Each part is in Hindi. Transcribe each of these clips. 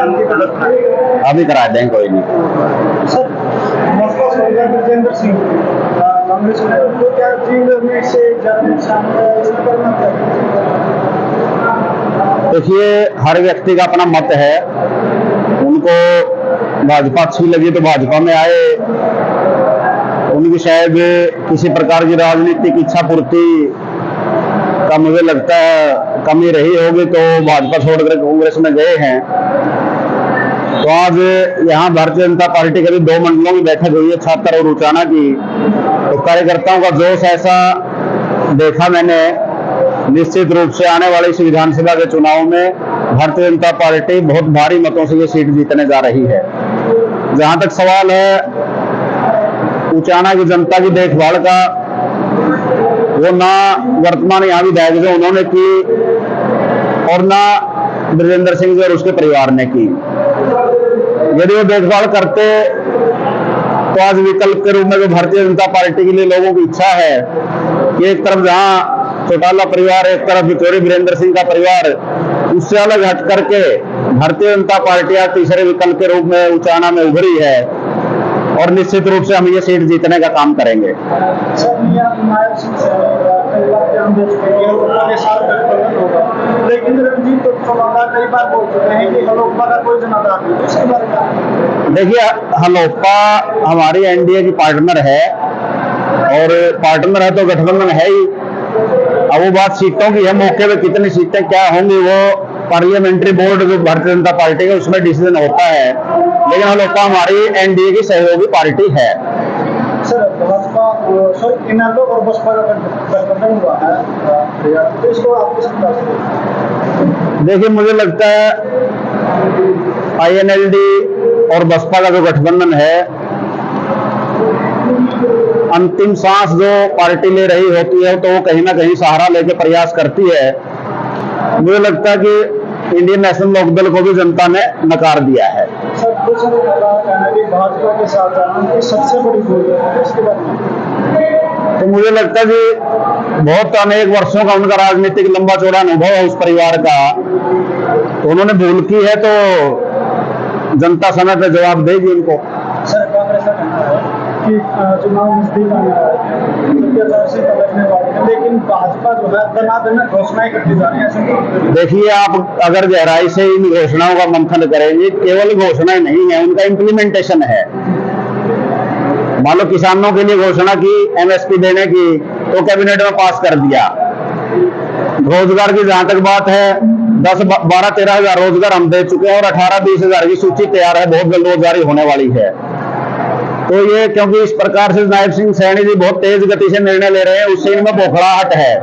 अभी करा देंगे, कोई नहीं। सर ब्रजेंद्र सिंह कांग्रेस में तो क्या में से देखिए, हर व्यक्ति का अपना मत है। उनको भाजपा अच्छी लगी तो भाजपा में आए, उनकी शायद किसी प्रकार की राजनीतिक इच्छा पूर्ति का मुझे लगता है कमी रही होगी, तो भाजपा छोड़कर कांग्रेस में गए हैं। तो आज यहाँ भारतीय जनता पार्टी के भी 2 मंडलों की बैठक हुई है, छात्र और उचाना की। तो कार्यकर्ताओं का जोश ऐसा देखा मैंने। निश्चित रूप से आने वाले इस विधानसभा के चुनाव में भारतीय जनता पार्टी बहुत भारी मतों से ये सीट जीतने जा रही है। जहां तक सवाल है उचाना की जनता की देखभाल का, वो ना वर्तमान यहाँ विधायक जो उन्होंने की और ना ब्रजेंद्र सिंह जी और उसके परिवार ने की। यदि वो देखभाल करते तो आज विकल्प के रूप में जो भारतीय जनता पार्टी के लिए लोगों की इच्छा है कि एक तरफ जहां चौटाला परिवार, एक तरफ बिचौरी वीरेंद्र सिंह का परिवार, उससे अलग हट करके भारतीय जनता पार्टी आज तीसरे विकल्प के रूप में उचाना में उभरी है और निश्चित रूप से हम ये सीट जीतने का काम करेंगे। लेकिन रणजीत कई बार बोल चुके हैं कि हलोपा का कोई जनाधार नहीं, उसके बारे में। देखिए, हलोपा हमारी एनडीए की पार्टनर है और पार्टनर है तो गठबंधन है ही। अब वो बात सीटों की है, मौके पे कितनी सीटें क्या होंगी वो पार्लियामेंट्री बोर्ड जो भारतीय जनता पार्टी का उसमें डिसीजन होता है, लेकिन हलोपा हमारी एनडीए की सहयोगी पार्टी है। सर भाजपा इनेलो और बसपा का गठबंधन हुआ है, तो इसको आप किस प्रकार से? देखिए, मुझे लगता है आईएनएलडी और बसपा का जो गठबंधन है, अंतिम सांस जो पार्टी ले रही होती है तो वो कहीं ना कहीं सहारा लेके प्रयास करती है। मुझे लगता है कि इंडियन नेशनल लोकदल को भी जनता ने नकार दिया है। सर कुछ भाजपा के साथ जाना की सबसे बड़ी भूल है, इसके बारे में? तो मुझे लगता है कि बहुत अनेक वर्षों का उनका राजनीतिक लंबा चौड़ा अनुभव है उस परिवार का, तो उन्होंने भूल की है तो जनता समय पे जवाब देगी उनको। सर कांग्रेस का कहना है कि चुनाव नजदीक आने वाले हैं, लेकिन भाजपा जो है दनादन घोषणाएं करती जा रही है। देखिए, आप अगर गहराई से इन घोषणाओं का मंथन करेंगे, केवल घोषणाएं नहीं है, उनका इम्प्लीमेंटेशन है। मान लो किसानों के लिए घोषणा की एमएसपी देने की, तो कैबिनेट में पास कर दिया। रोजगार की जहां तक बात है, 10, 12, 13 हजार रोजगार हम दे चुके हैं और 18, 20 हजार की सूची तैयार है, बहुत जल्द रोजगारी होने वाली है। तो ये क्योंकि इस प्रकार से नायब सिंह सैनी जी बहुत तेज गति से निर्णय ले रहे हैं, उससे इनमें बौखलाहट है।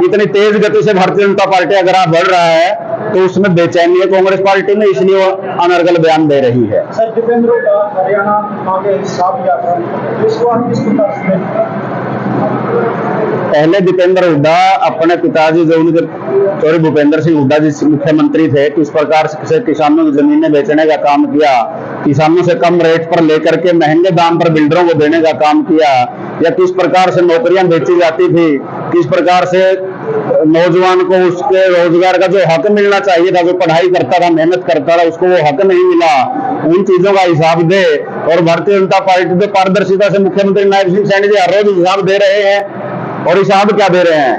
इतनी तेज गति से भारतीय जनता पार्टी अगर आप बढ़ रहा है तो उसमें बेचैनी है कांग्रेस पार्टी में, इसलिए वो अनर्गल बयान दे रही है। सर दीपेंद्र का हरियाणा आगे हिसाब या इसको आप किस प्रकार से? पहले दीपेंद्र हुड्डा अपने पिताजी जो उनके चौधरी भूपेंद्र सिंह हुड्डा जी मुख्यमंत्री थे, किस प्रकार से किसानों की जमीनें बेचने का काम किया, किसानों से कम रेट पर लेकर के महंगे दाम पर बिल्डरों को देने का काम किया, या किस प्रकार से नौकरियां बेची जाती थी, किस प्रकार से नौजवान को उसके रोजगार का जो हक मिलना चाहिए था, जो पढ़ाई करता था, मेहनत करता था, उसको वो हक नहीं मिला, उन चीजों का हिसाब दे। और भारतीय जनता पार्टी तो पारदर्शिता से मुख्यमंत्री नायब सिंह सैनी जी हर रोज हिसाब दे रहे हैं। और हिसाब क्या दे रहे हैं?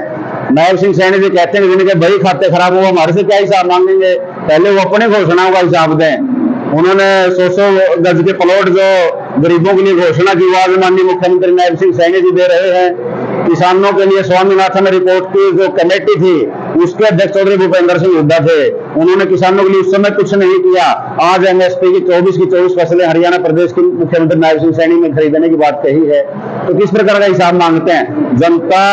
नायब सिंह सैनी जी कहते हैं जिनके बही खाते खराब हुआ, हमारे से क्या हिसाब मांगेंगे? पहले वो अपने घोषणाओं का हिसाब दें। उन्होंने 100 गज के प्लॉट जो गरीबों के लिए घोषणा की, आज माननीय मुख्यमंत्री नायब सिंह सैनी जी दे रहे हैं। किसानों के लिए स्वामीनाथन रिपोर्ट की जो कमेटी थी, उसके अध्यक्ष चौधरी भूपेंद्र सिंह हुड्डा थे, उन्होंने किसानों के लिए उस समय कुछ नहीं किया। आज एमएसपी की 24 फसलें हरियाणा प्रदेश के मुख्यमंत्री नायब सिंह सैनी में खरीदने की बात कही है, तो किस प्रकार का हिसाब मांगते हैं? जनता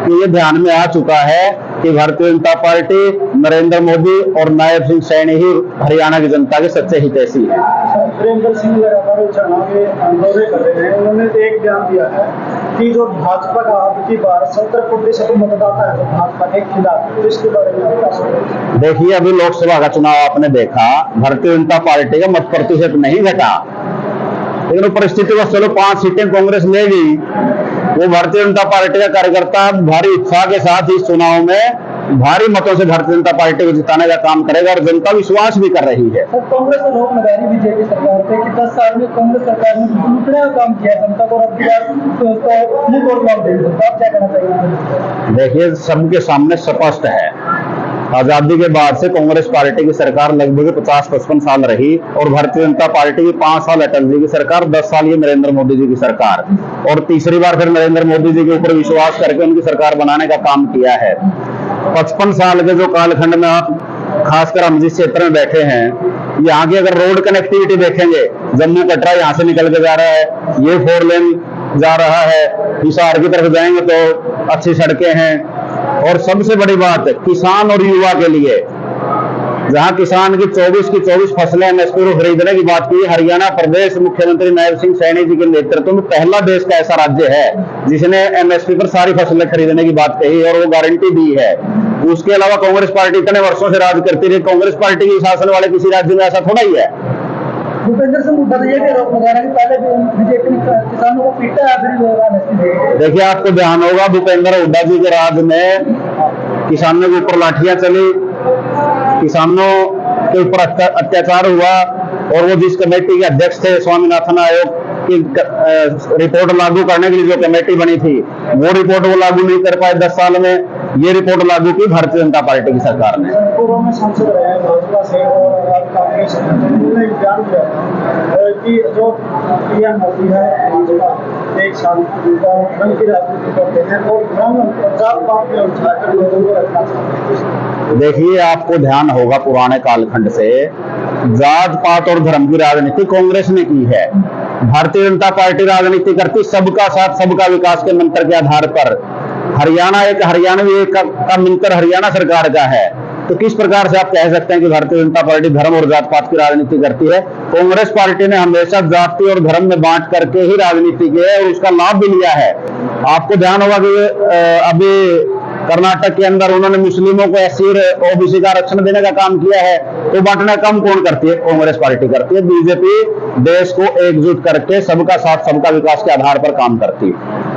के ये ध्यान में आ चुका है कि भारतीय जनता पार्टी, नरेंद्र मोदी और नायब सिंह सैनी ही हरियाणा की जनता के सच्चे हितैषी हैं। वीरेंद्र सिंह लगातार दौरे कर रहे हैं, उन्होंने एक बयान दिया है कि जो भाजपा का अब की बार 70% मतदाता है तो भाजपा के खिलाफ, तो इसके बारे में? देखिए, अभी लोकसभा का चुनाव आपने देखा, भारतीय जनता पार्टी का मत प्रतिशत नहीं घटा, लेकिन परिस्थिति को चलो 5 सीटें कांग्रेस लेगी। वो भारतीय जनता पार्टी का कार्यकर्ता भारी उत्साह के साथ इस चुनाव में भारी मतों से भारतीय जनता पार्टी को जिताने का काम करेगा और जनता विश्वास भी कर रही है। सर, कांग्रेस आरोप लगा रही बीजेपी सरकार पे कि 10 साल में कांग्रेस सरकार ने लूटने का काम किया जनता को, और अब की बार मुंह तोड़ जवाब देंगे। तो आप क्या कहना चाहिए? देखिए, सबके सामने स्पष्ट है, आजादी के बाद से कांग्रेस पार्टी की सरकार लगभग 50-55 साल रही और भारतीय जनता पार्टी की 5 साल अटल जी की सरकार, 10 साल ये नरेंद्र मोदी जी की सरकार, और तीसरी बार फिर नरेंद्र मोदी जी के ऊपर विश्वास करके उनकी सरकार बनाने का काम किया है। 55 साल के जो कालखंड में आप, खासकर हम जिस क्षेत्र में बैठे हैं, यहाँ की अगर रोड कनेक्टिविटी देखेंगे, जम्मू कटरा यहाँ से निकल के जा रहा है, ये 4 लेन जा रहा है, हिसार की तरफ जाएंगे तो अच्छी सड़कें हैं, और सबसे बड़ी बात किसान और युवा के लिए, जहां किसान की 24 फसलें एमएसपी को खरीदने की बात की, हरियाणा प्रदेश मुख्यमंत्री नायब सिंह सैनी जी के नेतृत्व में पहला देश का ऐसा राज्य है जिसने एमएसपी पर सारी फसलें खरीदने की बात कही और वो गारंटी दी है। उसके अलावा कांग्रेस पार्टी इतने वर्षों से राज करती रही, कांग्रेस पार्टी के शासन वाले किसी राज्य में ऐसा थोड़ा ही है। भूपेंद्र सिंह हुड्डा तो ये भी आरोप लगा रहे हैं कि पहले बीजेपी ने किसानों को पीटा है, फिर देखिए, आपको ध्यान होगा, भूपेंद्र हुड्डा जी के राज में किसानों के ऊपर लाठियां चली, किसानों के ऊपर अत्याचार हुआ, और वो जिस कमेटी के अध्यक्ष थे, स्वामीनाथन आयोग की रिपोर्ट लागू करने के लिए जो कमेटी बनी थी, वो रिपोर्ट वो लागू नहीं कर पाए 10 साल में। ये रिपोर्ट लागू की भारतीय जनता पार्टी की सरकार ने। पूर्व में सांसद रहे हैं भाजपा से और आज कांग्रेस से, उन्होंने बयान दिया कि जो पीएम मोदी है भाजपा 1 साल रंग की राजनीति करते हैं और जात पात में उठाकर लोगों को रखना चाहते हैं। देखिए, आपको ध्यान होगा, पुराने कालखंड से जात पात और धर्म की राजनीति कांग्रेस ने की है। भारतीय जनता पार्टी राजनीति करती सबका साथ सबका विकास के मंत्र के आधार पर। हरियाणा एक हरियाणवी एक का मंत्र हरियाणा सरकार का है, तो किस प्रकार से आप कह सकते हैं कि भारतीय जनता पार्टी धर्म और जात पात की राजनीति करती है? कांग्रेस पार्टी ने हमेशा जाति और धर्म में बांट करके ही राजनीति की है और उसका लाभ भी लिया है। आपको ध्यान होगा कि अभी कर्नाटक के अंदर उन्होंने मुस्लिमों को एससी और ओबीसी का आरक्षण देने का काम किया है, तो बांटना कम कौन करती है? कांग्रेस पार्टी करती है। बीजेपी देश को एकजुट करके सबका साथ सबका विकास के आधार पर काम करती है।